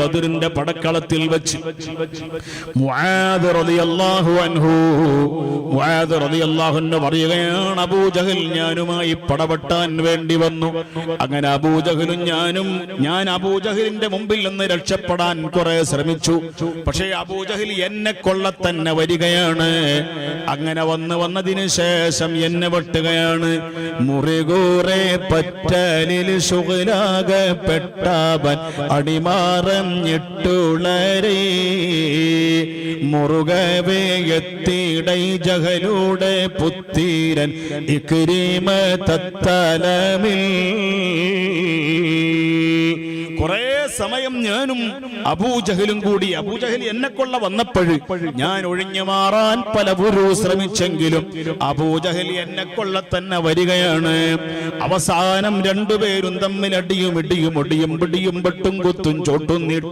ബദറിന്റെ പടക്കളത്തിൽ വെച്ച് മുആദ് റളിയല്ലാഹു അൻഹു പറയുകയാണ്, അബൂജഹൽ ഞാനുമായി പടവെട്ടാൻ വേണ്ടി വന്നു. അങ്ങനെ അബൂജഹലും ഞാൻ അബൂജഹലിന്റെ മുമ്പിൽ നിന്ന് രക്ഷപ്പെടാൻ കുറെ ശ്രമിച്ചു. പക്ഷേ അബൂജഹൽ എന്നെ കൊള്ളത്തന്നെ വരികയാണ്. അങ്ങനെ വന്നതിന് ശേഷം എന്നെ വെട്ടുകയാണ്. മുറികൂറെ പറ്റലിൽ ശുഗലാകപ്പെട്ടവൻ അടിമാറഞ്ഞിട്ടുളരേ മുറുകവേ എത്തിടൈ ജഹലൂടെ പുത്തീരൻ ഇക്രീമ തത്തലമിൽ. കുറെ സമയം ഞാനും അബൂജഹലും കൂടി, അബൂജഹൽ എന്നെ കൊള്ള വന്നപ്പോഴ് ഞാൻ ഒഴിഞ്ഞു മാറാൻ പലവരും ശ്രമിച്ചെങ്കിലും അബൂജഹൽ എന്നെ കൊള്ള തന്നെ വരികയാണ്. അവസാനം രണ്ടുപേരും തമ്മിൽ അടിയും പിടിയും വെട്ടും കുത്തും ചോട്ടും നീട്ടും